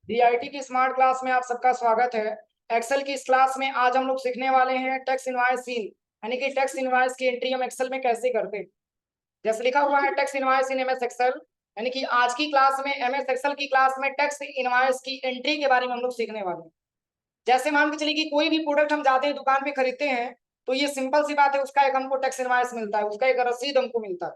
DIT की smart class में आप सबका स्वागत है। एक्सेल की इस क्लास में आज हम लोग सीखने वाले हैं टैक्स इनवॉइस सीन, यानी कि टैक्स इनवॉइस की एंट्री हम एक्सेल में कैसे करते हैं। जैसे लिखा हुआ है tax invoice in MS Excel, यानी कि आज की क्लास में एमएस एक्सेल की क्लास में टैक्स इनवॉइस की एंट्री के बारे में हम लोग सीखने वाले हैं। जैसे मान के चलिए कि कोई भी प्रोडक्ट हम जाते हैं दुकान पे खरीदते हैं, तो ये सिंपल सी बात है, उसका एक हमको टैक्स इनवॉइस मिलता है, उसका एक रसीद हमको मिलता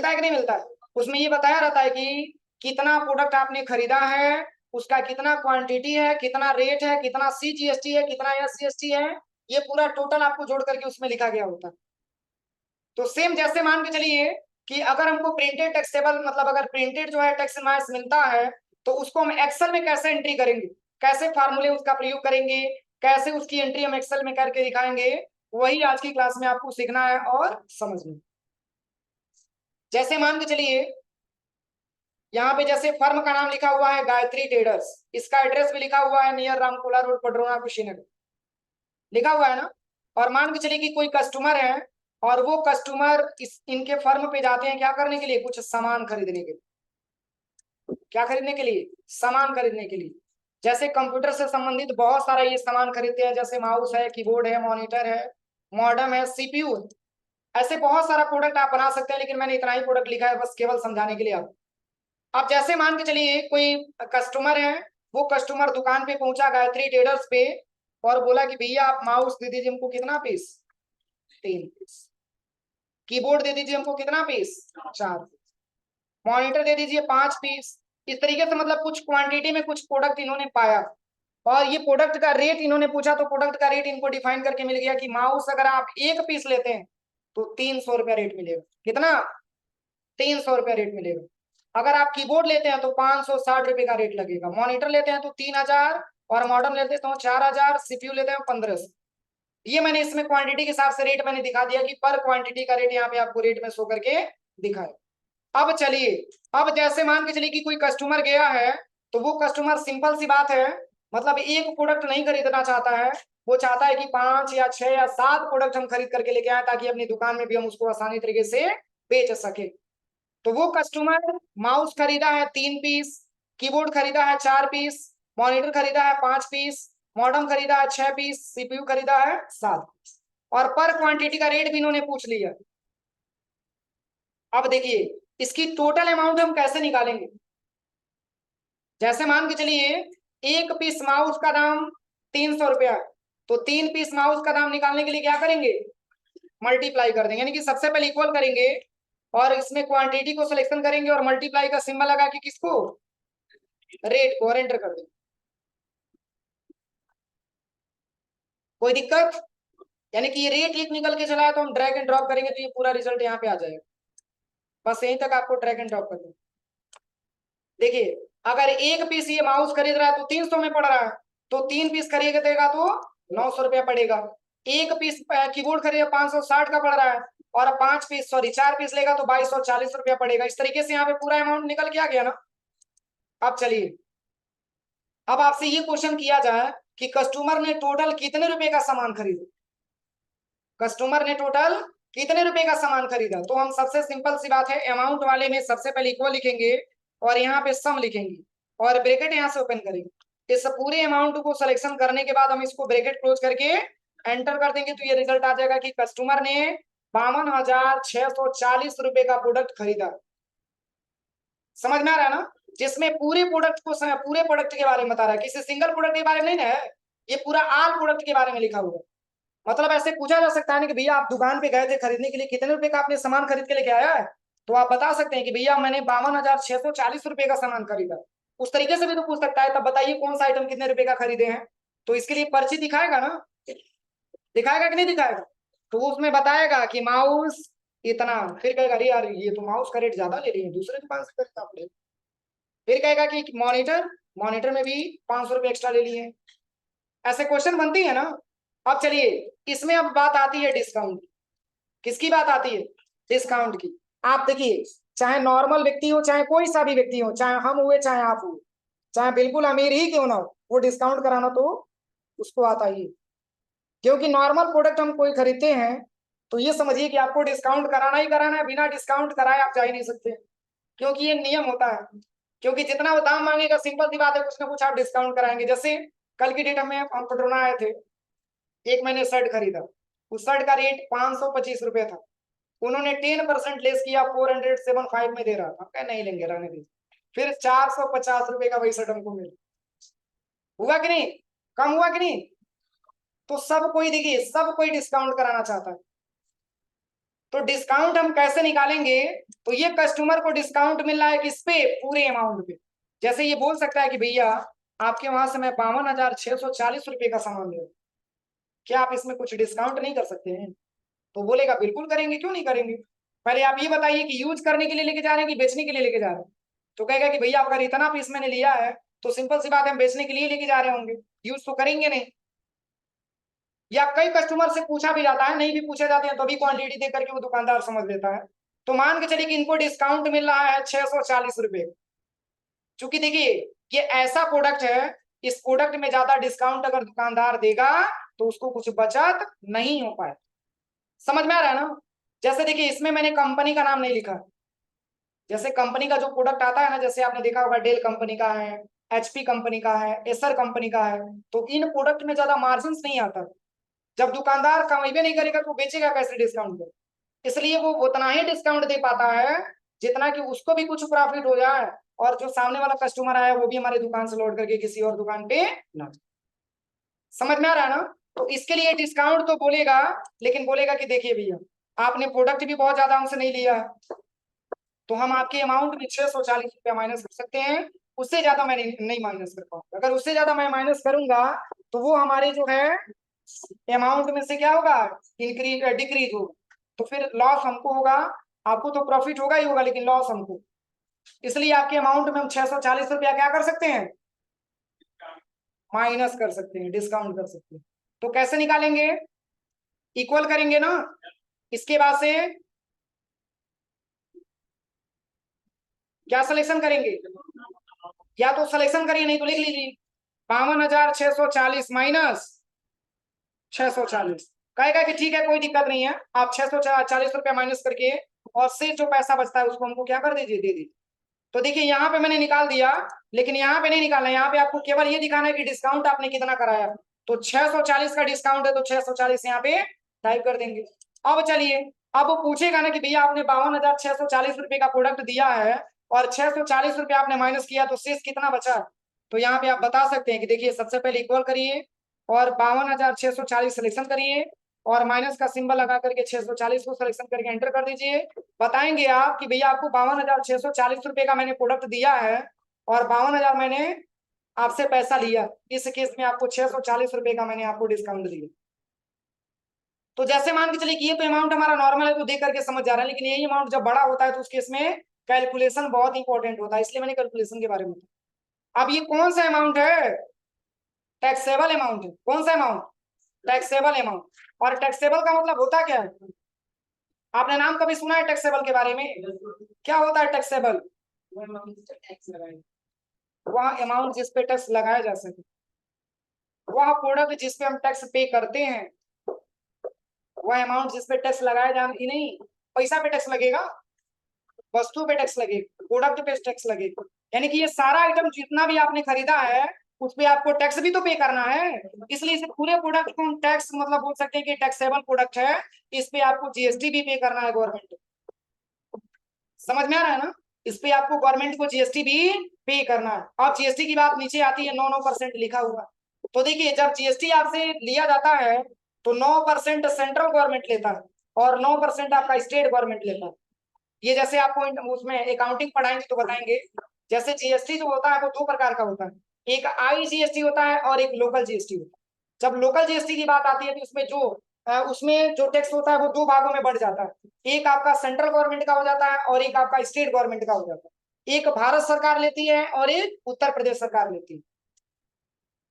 है कि नहीं मिलता है। उसमें ये बताया रहता है कि कितना प्रोडक्ट आपने खरीदा है, उसका कितना क्वांटिटी है, कितना रेट है, कितना CGST है, कितना SGST है, ये पूरा टोटल आपको जोड़ करके उसमें लिखा गया होता है। तो सेम जैसे मान के चलिए कि अगर हमको प्रिंटेड टैक्सेबल मतलब अगर प्रिंटेड जो है टैक्स इनवॉइस मिलता है, तो उसको हम एक्सेल में कैसे एंट्री करेंगे, कैसे फार्मूले उसका प्रयोग करेंगे, कैसे उसकी एंट्री हम एक्सेल में करके दिखाएंगे, वही आज की क्लास में आपको सीखना है और समझना। जैसे मान के चलिए यहाँ पे जैसे फर्म का नाम लिखा हुआ है गायत्री ट्रेडर्स, इसका एड्रेस भी लिखा हुआ है नियर रामकोला रोड, पडरौना, कुशीनगर, लिखा हुआ है ना। और मान के चलिए कि कोई कस्टमर है और वो कस्टमर इनके फर्म पे जाते हैं क्या करने के लिए, कुछ सामान खरीदने के लिए। क्या खरीदने के लिए? सामान खरीदने के लिए। जैसे कंप्यूटर से संबंधित बहुत सारा ये सामान खरीदते हैं, जैसे माउस है, कीबोर्ड है, मॉनिटर है, मॉडेम है, CPU है। ऐसे बहुत सारा प्रोडक्ट आप बना सकते हैं, लेकिन मैंने इतना ही प्रोडक्ट लिखा है बस केवल समझाने के लिए आपको। आप जैसे मान के चलिए कोई कस्टमर है, वो कस्टमर दुकान पे पहुंचा गायत्री ट्रेडर्स पे और बोला कि भैया आप माउस दे दीजिए हमको कितना पीस, 3 पीस। कीबोर्ड दे दीजिए हमको कितना पीस, 4 पीस। मॉनिटर दे दीजिए 5 पीस। इस तरीके से मतलब कुछ क्वांटिटी में कुछ प्रोडक्ट इन्होंने पाया और ये प्रोडक्ट का रेट इन्होंने पूछा, तो प्रोडक्ट का रेट इनको डिफाइन करके मिल गया कि माउस अगर आप 1 पीस लेते हैं तो 300 रुपया रेट मिलेगा। कितना? 300 रुपया रेट मिलेगा। अगर आप कीबोर्ड लेते हैं तो 560 रुपए का रेट लगेगा। मॉनिटर लेते हैं तो 3000 और मॉडर्न लेते हैं तो 4000, CPU लेते हैं 1500। ये मैंने इसमें क्वांटिटी के हिसाब से रेट मैंने दिखा दिया कि पर क्वांटिटी का रेट यहाँ पे आपको रेट में शो करके दिखाए। अब चलिए, अब जैसे मान के चलिए कि कोई कस्टमर गया है, तो वो कस्टमर सिंपल सी बात है, मतलब एक प्रोडक्ट नहीं खरीदना चाहता है, वो चाहता है कि 5 या 6 या 7 प्रोडक्ट हम खरीद करके लेके आए ताकि अपनी दुकान में भी हम उसको आसानी तरीके से बेच सके। तो वो कस्टमर माउस खरीदा है 3 पीस, कीबोर्ड खरीदा है 4 पीस, मॉनिटर खरीदा है 5 पीस, मॉडेम खरीदा है 6 पीस, CPU खरीदा है 7 पीस, और पर क्वांटिटी का रेट भी इन्होंने पूछ लिया। अब देखिए इसकी टोटल अमाउंट हम कैसे निकालेंगे। जैसे मान के चलिए 1 पीस माउस का दाम 300 रुपया है, तो 3 पीस माउस का दाम निकालने के लिए क्या करेंगे, मल्टीप्लाई कर देंगे, यानी कि सबसे पहले इक्वल करेंगे और इसमें क्वांटिटी को सिलेक्शन करेंगे और मल्टीप्लाई का सिंबल लगा के किसको, रेट को, और एंटर कर देंगे। कोई दिक्कत? यानी कि ये रेट एक निकल के चला है, तो हम ड्रैग एंड ड्रॉप करेंगे तो ये पूरा रिजल्ट यहाँ पे आ जाएगा। बस यहीं तक आपको ड्रैग एंड ड्रॉप करना। देखिए अगर 1 पीस ये माउस खरीद रहा है तो 300 में पड़ रहा है, तो 3 पीस खरीदेगा तो 900 रुपया पड़ेगा। 1 पीस कीबोर्ड खरीदेगा 560 का पड़ रहा है, और 5 पीस 4 पीस लेगा तो 2240 रुपया पड़ेगा। इस तरीके से यहाँ पे पूरा अमाउंट निकल के आ गया ना। अब चलिए, अब आपसे ये क्वेश्चन किया जाए कि कस्टमर ने टोटल कितने रुपए का सामान खरीदा, कस्टमर ने टोटल कितने रुपए का सामान खरीदा। तो हम सबसे सिंपल सी बात है, अमाउंट वाले में सबसे पहले इक्वल लिखेंगे और यहाँ पे सम लिखेंगे और ब्रैकेट यहाँ से ओपन करेंगे। इस पूरे अमाउंट को सिलेक्शन करने के बाद हम इसको ब्रैकेट क्लोज करके एंटर कर देंगे, तो ये रिजल्ट आ जाएगा कि कस्टमर ने 52,640 रुपए का प्रोडक्ट खरीदा। समझ में आ रहा है ना, जिसमें पूरे प्रोडक्ट को पूरे प्रोडक्ट के बारे में बता रहा है, किसी सिंगल प्रोडक्ट के बारे में नहीं है, ये पूरा ऑल प्रोडक्ट के बारे में लिखा हुआ है। मतलब ऐसे पूछा जा सकता है ना कि भैया आप दुकान पे गए थे खरीदने के लिए, कितने रुपए का आपने सामान खरीद के लेके आया है, तो आप बता सकते हैं कि भैया मैंने 52,640 रुपए का सामान खरीदा। उस तरीके से भी तो पूछ सकता है, तब बताइए कौन सा आइटम कितने रुपए का खरीदे हैं। तो इसके लिए पर्ची दिखाएगा ना, दिखाएगा कि नहीं दिखाएगा। तो वो उसमें बताएगा कि माउस इतना, फिर कहेगा अरे यार ये तो माउस का रेट ज्यादा ले रही है, दूसरे दुकान से खरीदा आपने। फिर कहेगा कि मॉनिटर, मॉनिटर में भी 500 रुपए एक्स्ट्रा ले लिए। ऐसे क्वेश्चन बनती है ना। अब चलिए इसमें अब बात आती है डिस्काउंट। किसकी बात आती है? डिस्काउंट की। आप देखिए, चाहे नॉर्मल व्यक्ति हो, चाहे कोई सा भी व्यक्ति हो, चाहे हम हुए चाहे आप हुए, चाहे बिल्कुल अमीर ही क्यों ना हो, वो डिस्काउंट कराना तो उसको आता ही है। क्योंकि नॉर्मल प्रोडक्ट हम कोई खरीदते हैं तो ये समझिए कि आपको डिस्काउंट कराना ही कराना है, बिना डिस्काउंट कराए आप जा ही नहीं सकते, क्योंकि ये नियम होता है। क्योंकि जितना वो दाम मांगेगा सिंपल सी बात है कुछ ना कुछ आप डिस्काउंट कराएंगे। जैसे कल की डेट में हम पटरोना आए थे, एक मैंने शर्ट खरीदा, उस शर्ट का रेट 525 रुपये था, उन्होंने 10% लेस किया, 475 में दे रहा था, क्या नहीं लेंगे, रहने दीजिए। फिर 450 रुपये का वही शर्ट हमको मिला, हुआ कि नहीं, कम हुआ कि नहीं। तो सब कोई देखिए, सब कोई डिस्काउंट कराना चाहता है, तो डिस्काउंट हम कैसे निकालेंगे। तो ये कस्टमर को डिस्काउंट मिल रहा है किस पे, पूरे अमाउंट पे। जैसे ये बोल सकता है कि भैया आपके वहां से मैं 52,640 रुपये का सामान ले रहा हूं, क्या आप इसमें कुछ डिस्काउंट नहीं कर सकते हैं। तो बोलेगा बिल्कुल करेंगे, क्यों नहीं करेंगे। पहले आप ये बताइए कि यूज करने के लिए लेके जा रहे हैं कि बेचने के लिए लेके जा रहे हैं। तो कहेगा कि भैया अगर इतना पीस मैंने लिया है तो सिंपल सी बात है हम बेचने के लिए लेके जा रहे होंगे, यूज तो करेंगे नहीं। या कई कस्टमर से पूछा भी जाता है, नहीं भी पूछे जाते हैं तो भी क्वांटिटी देख करके वो दुकानदार समझ लेता है। तो मान के चलिए कि इनको डिस्काउंट मिल रहा है 640 रुपये। चूंकि देखिए ये ऐसा प्रोडक्ट है, इस प्रोडक्ट में ज्यादा डिस्काउंट अगर दुकानदार देगा तो उसको कुछ बचत नहीं हो पाए। समझ में आ रहा है ना। जैसे देखिए इसमें मैंने कंपनी का नाम नहीं लिखा, जैसे कंपनी का जो प्रोडक्ट आता है ना, जैसे आपने देखा होगा डेल कंपनी का है, एचपी कंपनी का है, एसर कंपनी का है, तो इन प्रोडक्ट में ज्यादा मार्जिन नहीं आता। जब दुकानदार कमाई नहीं करेगा तो बेचेगा कैसे डिस्काउंट पे। इसलिए वो उतना ही डिस्काउंट दे पाता है जितना कि उसको भी कुछ प्रॉफिट हो जाए और जो सामने वाला कस्टमर आया वो भी हमारी दुकान से लौट करके किसी और दुकान पे ना। समझ में आ रहा है ना। तो इसके लिए डिस्काउंट तो बोलेगा, लेकिन बोलेगा कि देखिए भैया आपने प्रोडक्ट भी बहुत ज्यादा हमसे नहीं लिया है, तो हम आपके अमाउंट में 640 रुपया माइनस कर सकते हैं, उससे ज्यादा मैं नहीं माइनस कर पाऊंगा। अगर उससे ज्यादा मैं माइनस करूंगा तो वो हमारे जो है अमाउंट में से क्या होगा, इंक्रीज डिक्रीज होगा, तो फिर लॉस हमको होगा। आपको तो प्रॉफिट होगा ही होगा लेकिन लॉस हमको। इसलिए आपके अमाउंट में हम 640 रुपया क्या कर सकते हैं, माइनस कर सकते हैं, डिस्काउंट कर सकते हैं। तो कैसे निकालेंगे, इक्वल करेंगे ना। इसके बाद से क्या सिलेक्शन करेंगे, या तो सिलेक्शन करिए नहीं तो लिख लीजिए 52,640 माइनस 640। कहेगा कि ठीक है कोई दिक्कत नहीं है, आप 640 रुपया माइनस करके और से जो पैसा बचता है उसको हमको क्या कर दीजिए, दे दीजिए। तो देखिए यहाँ पे मैंने निकाल दिया, लेकिन यहाँ पे नहीं निकालना, यहाँ पे आपको केवल ये दिखाना है कि डिस्काउंट आपने कितना कराया। तो 640 का डिस्काउंट है तो 640 यहाँ पे टाइप कर देंगे। अब चलिए, अब वो पूछेगा ना कि भैया आपने 52,640 रुपये का प्रोडक्ट दिया है और 640 रुपया आपने माइनस किया तो शेष कितना बचा। तो यहाँ पे आप बता सकते हैं कि देखिए सबसे पहले इक्वल करिए और 52,640 सिलेक्शन करिए और माइनस का सिंबल लगा करके 640 को सिलेक्शन करके एंटर कर दीजिए। बताएंगे आप कि भैया आपको 52,640 रुपये का मैंने प्रोडक्ट दिया है और 52,000 मैंने आपसे पैसा लिया, इस केस में आपको 640 रुपये का मैंने आपको डिस्काउंट दिया। तो जैसे मान के चलिए कि ये तो अमाउंट हमारा नॉर्मल है तो देख करके समझ जा रहा है, लेकिन यही अमाउंट जब बड़ा होता है तो उस केस में कैलकुलेशन बहुत इंपॉर्टेंट होता है, इसलिए मैंने कैलकुलेशन के बारे में। अब ये कौन सा अमाउंट है, टैक्सेबल अमाउंट है। कौन सा अमाउंट, टैक्सेबल अमाउंट। और टैक्सेबल का मतलब होता क्या है, आपने नाम कभी सुना है टैक्सेबल के बारे में, क्या होता है टैक्सेबल, वह अमाउंट जिस पे टैक्स लगाया जा सके, वह प्रोडक्ट जिस पे हम टैक्स पे करते हैं, वह अमाउंट जिस पे टैक्स लगाया जा ही नहीं, पैसा पे टैक्स लगेगा, वस्तु पे टैक्स लगेगा, प्रोडक्ट पे टैक्स लगेगा। यानी कि ये सारा आइटम जितना भी आपने खरीदा है उस पे आपको टैक्स भी तो पे करना है। इसलिए इसे पूरे प्रोडक्ट को हम टैक्स मतलब बोल सकते हैं कि टैक्सेबल प्रोडक्ट है, इस पे आपको जीएसटी भी पे करना है गवर्नमेंट। समझ में आ रहा है ना, इस पे आपको गवर्नमेंट को जीएसटी भी पे करना है। अब जीएसटी की बात नीचे आती है, 9% लिखा हुआ। तो देखिए जब जीएसटी आपसे लिया जाता है तो 9% सेंट्रल गवर्नमेंट लेता है और 9% आपका स्टेट गवर्नमेंट लेता है। ये जैसे आपको उसमें अकाउंटिंग पढ़ाएंगे तो बताएंगे, जैसे जीएसटी जो होता है वो दो प्रकार का होता है, एक आई जीएसटी होता है और एक लोकल जीएसटी होता है। जब लोकल जीएसटी की बात आती है तो उसमें जो टैक्स होता है वो दो भागों में बढ़ जाता है, एक आपका सेंट्रल गवर्नमेंट का हो जाता है और एक आपका स्टेट गवर्नमेंट का हो जाता है। एक भारत सरकार लेती है और एक उत्तर प्रदेश सरकार लेती है,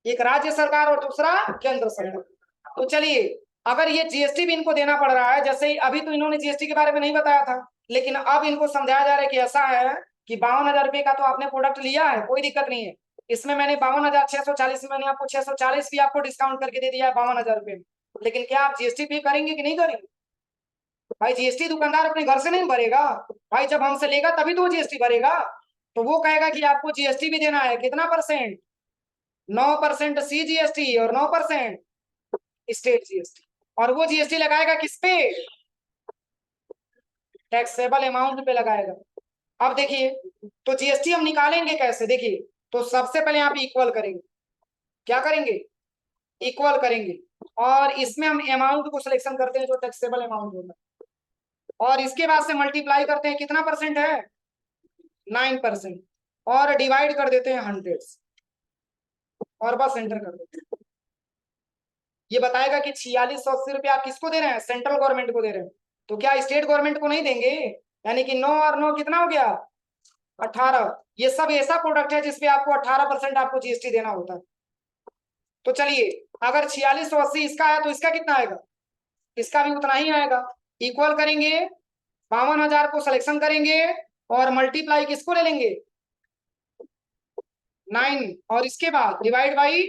एक राज्य सरकार और दूसरा केंद्र सरकार। तो चलिए अगर ये जीएसटी भी इनको देना पड़ रहा है, जैसे अभी तो इन्होंने जीएसटी के बारे में नहीं बताया था, लेकिन अब इनको समझाया जा रहा है कि ऐसा है कि 52,000 रुपये का तो आपने प्रोडक्ट लिया है, कोई दिक्कत नहीं है, इसमें मैंने 52,640 मैंने आपको 640 भी आपको डिस्काउंट करके दे दिया है 52,000 रुपये में। लेकिन क्या आप जीएसटी पे करेंगे कि नहीं करेंगे। भाई जीएसटी दुकानदार अपने घर से नहीं भरेगा, भाई जब हमसे लेगा तभी तो वो जीएसटी भरेगा। तो वो कहेगा कि आपको जीएसटी भी देना है, कितना परसेंट, 9% CGST और 9% स्टेट जीएसटी, और वो जीएसटी लगाएगा किस पे, टैक्सेबल अमाउंट पे लगाएगा। अब देखिए, तो जीएसटी हम निकालेंगे कैसे, देखिए, तो सबसे पहले आप इक्वल करेंगे, क्या करेंगे, इक्वल करेंगे, और इसमें हम अमाउंट को सिलेक्शन करते हैं जो टैक्सेबल अमाउंट होता है, और इसके बाद से मल्टीप्लाई करते हैं, कितना परसेंट है, 9%, और डिवाइड कर देते हैं 100 और बस एंटर कर देते हैं। ये बताएगा कि 4680 आप किसको दे रहे हैं, सेंट्रल गवर्नमेंट को दे रहे हैं, तो क्या स्टेट गवर्नमेंट को नहीं देंगे, यानी कि 9 और 9 कितना हो गया, 18। ये सब ऐसा प्रोडक्ट है जिसपे आपको 18% आपको जीएसटी देना होता है। तो चलिए, अगर 4680 इसका है तो इसका कितना आएगा, इसका भी उतना ही आएगा। इक्वल करेंगे, 52,000 को सिलेक्शन करेंगे, और मल्टीप्लाई किसको ले लेंगे, 9, और इसके बाद डिवाइड बाई,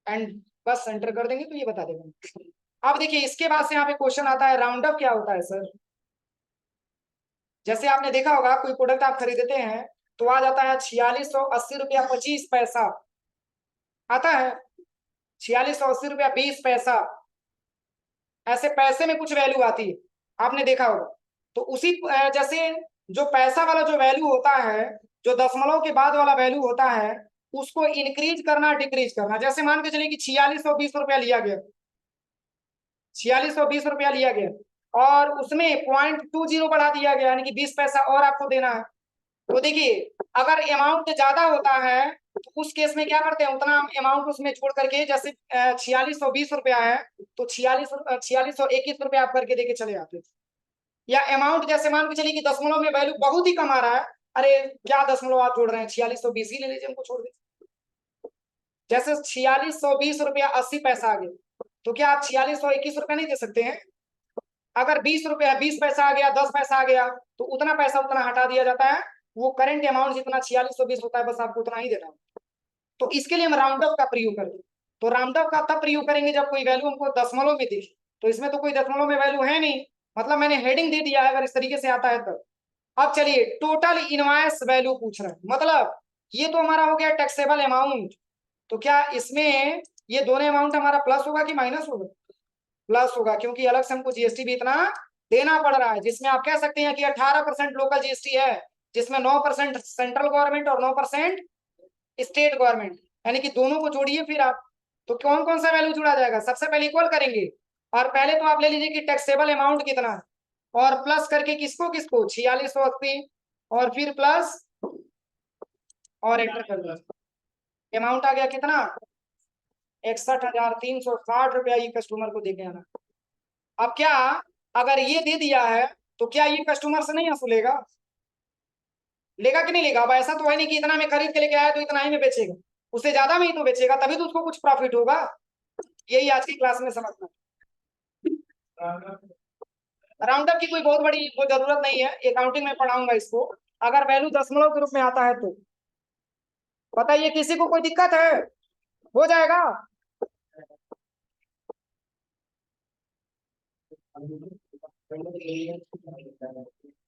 एंड बस एंटर कर देंगे तो ये बता देगा। अब देखिए, इसके बाद से यहाँ पे क्वेश्चन आता है, राउंड अप क्या होता है सर। जैसे आपने देखा होगा, कोई प्रोडक्ट आप खरीदते हैं तो आ जाता है 4680 रुपया 25 पैसा, आता है 4680 रुपया 20 पैसा, ऐसे पैसे में कुछ वैल्यू आती है, आपने देखा होगा। तो उसी जैसे जो पैसा वाला जो वैल्यू होता है, जो दशमलव के बाद वाला वैल्यू होता है, उसको इंक्रीज करना डिक्रीज करना। जैसे मान के चलिए कि 4620 रुपया लिया गया, 4620 रुपया लिया गया, और उसमें 0.20 बढ़ा दिया गया, यानी कि 20 पैसा और आपको देना है। तो देखिए, अगर अमाउंट ज्यादा होता है तो उस केस में क्या करते हैं, उतना अमाउंट उसमें छोड़ करके, जैसे 4620 रुपया है तो 4621 रुपया आप करके देके चले आते। या अमाउंट जैसे मान के चलिए कि दशमलव में वैल्यू बहुत ही कम आ रहा है, अरे क्या दशमलव आप जोड़ रहे हैं, 4620 ही ले लीजिए, हमको छोड़ दीजिए। जैसे 4620 रुपया 80 पैसा आ गया, तो क्या आप 4621 रुपया नहीं दे सकते हैं। अगर 20 रुपया 20 पैसा आ गया, 10 पैसा आ गया, तो उतना पैसा उतना हटा दिया जाता है, वो करंट अमाउंट जितना 4620 होता है बस आपको उतना ही देना है। तो इसके लिए हम राउंड अप का प्रयोग करते हैं। तो राउंड अप का तब प्रयोग करेंगे जब कोई वैल्यू हमको दशमलव में दिखे, तो इसमें तो कोई दशमलव में वैल्यू है नहीं, मतलब मैंने हेडिंग दे दिया है, अगर इस तरीके से आता है तब। अब चलिए, टोटल इनवॉइस वैल्यू पूछ रहा है, मतलब ये तो हमारा हो गया टैक्सेबल अमाउंट। तो क्या इसमें ये दोनों अमाउंट हमारा प्लस होगा कि माइनस होगा, प्लस होगा, क्योंकि अलग से हमको जीएसटी भी इतना देना पड़ रहा है, जिसमें आप कह सकते हैं कि 18% लोकल जीएसटी है, जिसमें 9% सेंट्रल गवर्नमेंट और 9% स्टेट गवर्नमेंट, यानी कि दोनों को जोड़िए फिर आप। तो कौन कौन सा वैल्यू जुड़ा जाएगा, सबसे पहले इक्वल करेंगे, और पहले तो आप ले लीजिए कि टैक्सेबल अमाउंट कितना है, और प्लस करके किसको किसको 4680, और फिर प्लस, और एंटर कर दो, अमाउंट आ गया कितना, 61,360 रुपया ये कस्टमर को दे के आना। अब क्या, अगर ये दे दिया है तो क्या ये कस्टमर से नहीं वसूलेगा, लेगा कि नहीं लेगा। अब ऐसा तो है नहीं कि इतना में खरीद के लेके आया तो इतना ही में बेचेगा, उससे ज्यादा में ही तो बेचेगा, तभी तो उसको कुछ प्रॉफिट होगा। यही आज की क्लास में समझना। राउंड अप की कोई बहुत बड़ी कोई जरूरत नहीं है, अकाउंटिंग में पढ़ाऊंगा इसको। अगर वैल्यू दशमलव के रूप में आता है तो बताइए, किसी को कोई दिक्कत है, हो जाएगा।